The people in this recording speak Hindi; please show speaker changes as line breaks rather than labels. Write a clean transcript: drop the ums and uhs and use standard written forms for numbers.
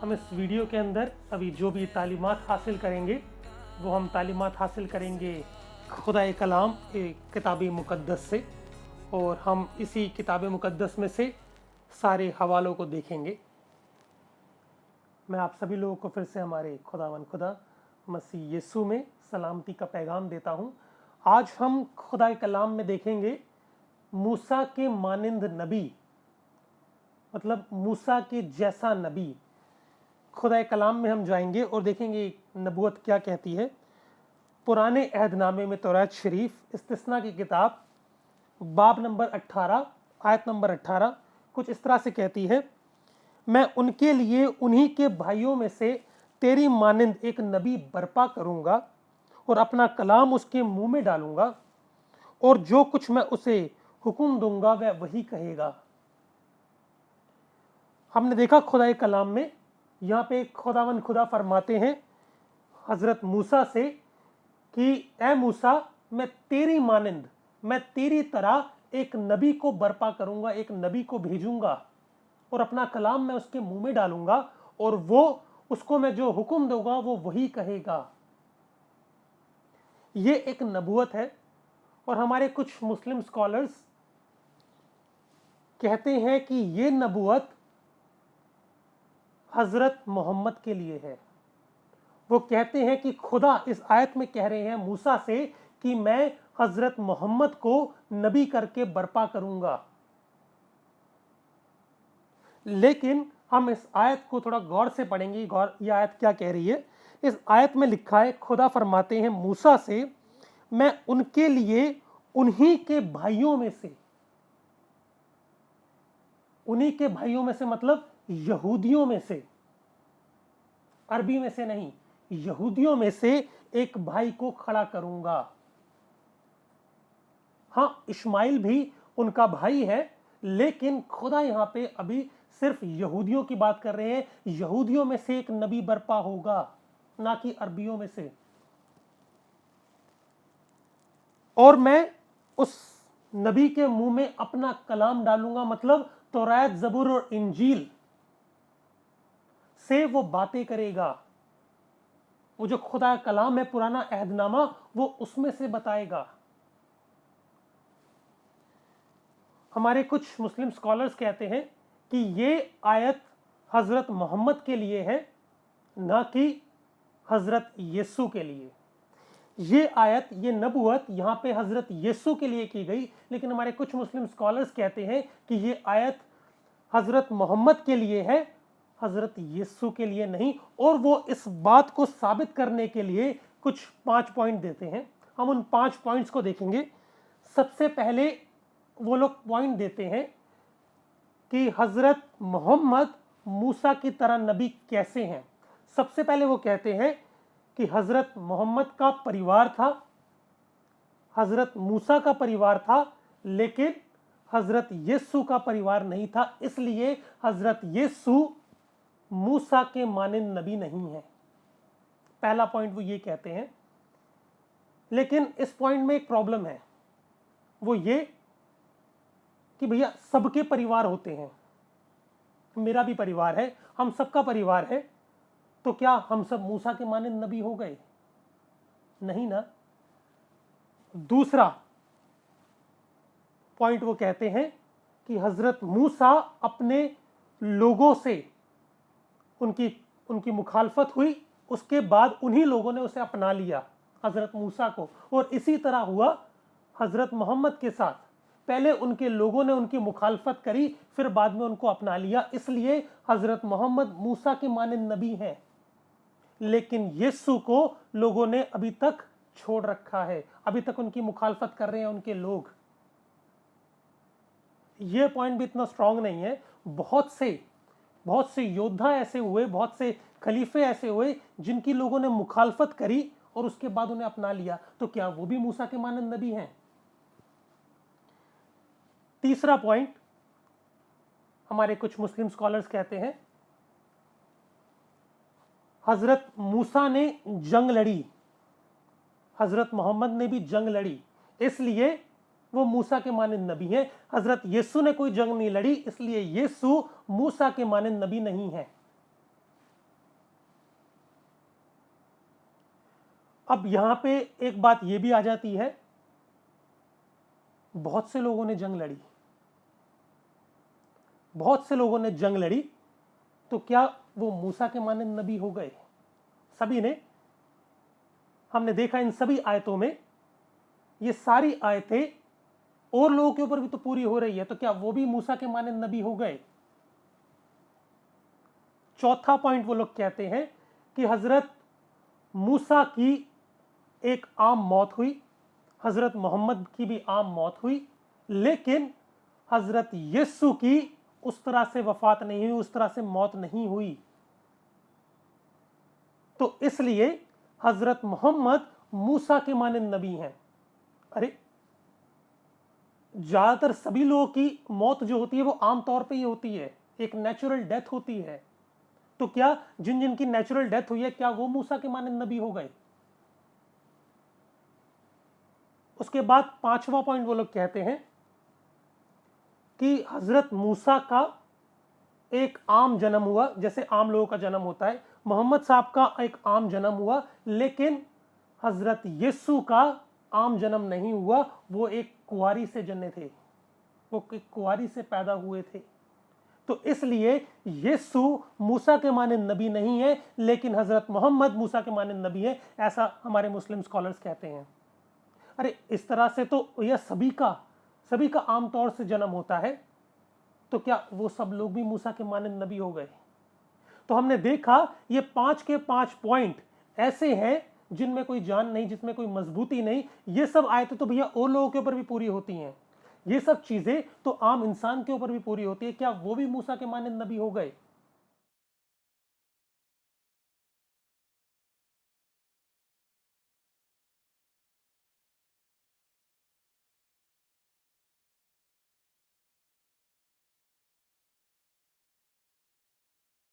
हम इस वीडियो के अंदर अभी जो भी तालीमात हासिल करेंगे वो हम तालीमात हासिल करेंगे खुदाए कलाम किताब मुक़द्दस से, और हम इसी किताब मुक़द्दस में से सारे हवालों को देखेंगे। मैं आप सभी लोगों को फिर से हमारे खुदावन खुदा मसीह यीशु में सलामती का पैगाम देता हूँ। आज हम खुदाए कलाम में देखेंगे मूसा के मानिंद नबी, मतलब मूसा के जैसा नबी। खुदाए कलाम में हम जाएंगे और देखेंगे नबूवत क्या कहती है। पुराने अहदनामे में तौरात शरीफ इस्तिस्ना की किताब बाब नंबर 18 आयत नंबर 18 कुछ इस तरह से कहती है, मैं उनके लिए उन्हीं के भाइयों में से तेरी मानिंद एक नबी बर्पा करूंगा और अपना कलाम उसके मुंह में डालूंगा, और जो कुछ मैं उसे हुक्म दूंगा वह वही कहेगा। हमने देखा खुदाए कलाम में यहाँ पे खुदावन खुदा फरमाते हैं हज़रत मूसा से कि ए मूसा, मैं तेरी मानिंद, मैं तेरी तरह एक नबी को बर्पा करूंगा, एक नबी को भेजूंगा और अपना कलाम मैं उसके मुंह में डालूंगा, और वो उसको मैं जो हुक्म दूंगा वो वही कहेगा। ये एक नबूवत है, और हमारे कुछ मुस्लिम स्कॉलर्स कहते हैं कि ये नबूवत हज़रत मोहम्मद के लिए है। वो कहते हैं कि खुदा इस आयत में कह रहे हैं मूसा से कि मैं हज़रत मोहम्मद को नबी करके बर्पा करूंगा। लेकिन हम इस आयत को थोड़ा गौर से पढ़ेंगे। गौर, यह आयत क्या कह रही है। इस आयत में लिखा है, खुदा फरमाते हैं मूसा से, मैं उनके लिए उन्हीं के भाइयों में से, उन्हीं के भाइयों में से मतलब यहूदियों में से, अरबी में से नहीं, यहूदियों में से एक भाई को खड़ा करूंगा। हाँ, इस्माइल भी उनका भाई है, लेकिन खुदा यहां पे अभी सिर्फ यहूदियों की बात कर रहे हैं। यहूदियों में से एक नबी बर्पा होगा, ना कि अरबियों में से। और मैं उस नबी के मुंह में अपना कलाम डालूंगा, मतलब तौरात, ज़बूर और इंजील से वो बातें करेगा। वो जो खुदा कलाम है, पुराना अहदनामा, वो उसमें से बताएगा। हमारे कुछ मुस्लिम स्कॉलर्स कहते हैं कि ये आयत हज़रत मोहम्मद के लिए है, ना कि हज़रत यीशु के लिए। ये आयत, ये नबूवत यहाँ पे हज़रत यीशु के लिए की गई, लेकिन हमारे कुछ मुस्लिम स्कॉलर्स कहते हैं कि ये आयत हज़रत मोहम्मद के लिए है, हज़रत यीशु के लिए नहीं। और वो इस बात को साबित करने के लिए कुछ 5 पॉइंट देते हैं। हम उन 5 पॉइंट्स को देखेंगे। सबसे पहले वो लोग पॉइंट देते हैं कि हज़रत मोहम्मद मूसा की तरह नबी कैसे हैं। सबसे पहले वो कहते हैं कि हज़रत मोहम्मद का परिवार था, हज़रत मूसा का परिवार था, लेकिन हज़रत यीशु का परिवार नहीं था, इसलिए हज़रत यीशु मूसा के मानिंद नबी नहीं है। पहला पॉइंट वो ये कहते हैं। लेकिन इस पॉइंट में एक प्रॉब्लम है, वो ये कि भैया सबके परिवार होते हैं, मेरा भी परिवार है, हम सबका परिवार है, तो क्या हम सब मूसा के मानिंद नबी हो गए? नहीं ना। दूसरा पॉइंट वो कहते हैं कि हज़रत मूसा अपने लोगों से उनकी मुखालफत हुई, उसके बाद उन्हीं लोगों ने उसे अपना लिया, हज़रत मूसा को। और इसी तरह हुआ हज़रत मोहम्मद के साथ। पहले उनके लोगों ने उनकी मुखालफत करी, फिर बाद में उनको अपना लिया, इसलिए हज़रत मोहम्मद मूसा के मानिंद नबी हैं। लेकिन यीशु को लोगों ने अभी तक छोड़ रखा है, अभी तक उनकी मुखालफत कर रहे हैं उनके लोग। ये पॉइंट भी इतना स्ट्रांग नहीं है। बहुत से योद्धा ऐसे हुए, बहुत से खलीफे ऐसे हुए जिनकी लोगों ने मुखालफत करी और उसके बाद उन्हें अपना लिया, तो क्या वो भी मूसा के मानंद नबी हैं? तीसरा पॉइंट, हमारे कुछ मुस्लिम स्कॉलर्स कहते हैं हज़रत मूसा ने जंग लड़ी, हज़रत मोहम्मद ने भी जंग लड़ी, इसलिए वो मूसा के मानंद नबी हैं। हज़रत यीशु ने कोई जंग नहीं लड़ी, इसलिए यीशु मूसा के मानंद नबी नहीं है। अब यहां पे एक बात यह भी आ जाती है, बहुत से लोगों ने जंग लड़ी, बहुत से लोगों ने जंग लड़ी, तो क्या वो मूसा के मानंद नबी हो गए? सभी ने। हमने देखा इन सभी आयतों में, ये सारी आयतें और लोगों के ऊपर भी तो पूरी हो रही है, तो क्या वो भी मूसा के मानंद नबी हो गए? चौथा पॉइंट वो लोग कहते हैं कि हजरत मूसा की एक आम मौत हुई, हजरत मोहम्मद की भी आम मौत हुई, लेकिन हजरत यीशु की उस तरह से वफात नहीं हुई, उस तरह से मौत नहीं हुई। तो इसलिए हजरत मोहम्मद मूसा के मानंद नबी हैं। अरे ज्यादातर सभी लोगों की मौत जो होती है वो आमतौर पे ही होती है, एक नेचुरल डेथ होती है। तो क्या जिन जिनकी नेचुरल डेथ हुई है, क्या वो मूसा के मानंद नबी हो गए? उसके बाद पांचवा पॉइंट वो लोग कहते हैं कि हजरत मूसा का एक आम जन्म हुआ, जैसे आम लोगों का जन्म होता है, मोहम्मद साहब का एक आम जन्म हुआ, लेकिन हजरत यीशु का आम जन्म नहीं हुआ। वो एक कुंवारी से जन्मे थे, वो एक कुंवारी से पैदा हुए थे। तो इसलिए यीशु मूसा के मानंद नबी नहीं है, लेकिन हजरत मोहम्मद मूसा के मानंद नबी है, ऐसा हमारे मुस्लिम स्कॉलर्स कहते हैं। अरे इस तरह से तो यह सभी का आमतौर से जन्म होता है, तो क्या वो सब लोग भी मूसा के मानंद नबी हो गए? तो हमने देखा ये 5 के 5 पॉइंट ऐसे हैं जिनमें कोई जान नहीं, जिसमें कोई मजबूती नहीं। ये सब आयतें तो भैया और लोगों के ऊपर भी पूरी होती हैं, ये सब चीजें तो आम इंसान के ऊपर भी पूरी होती है। क्या वो भी मूसा के मानंद नबी हो गए?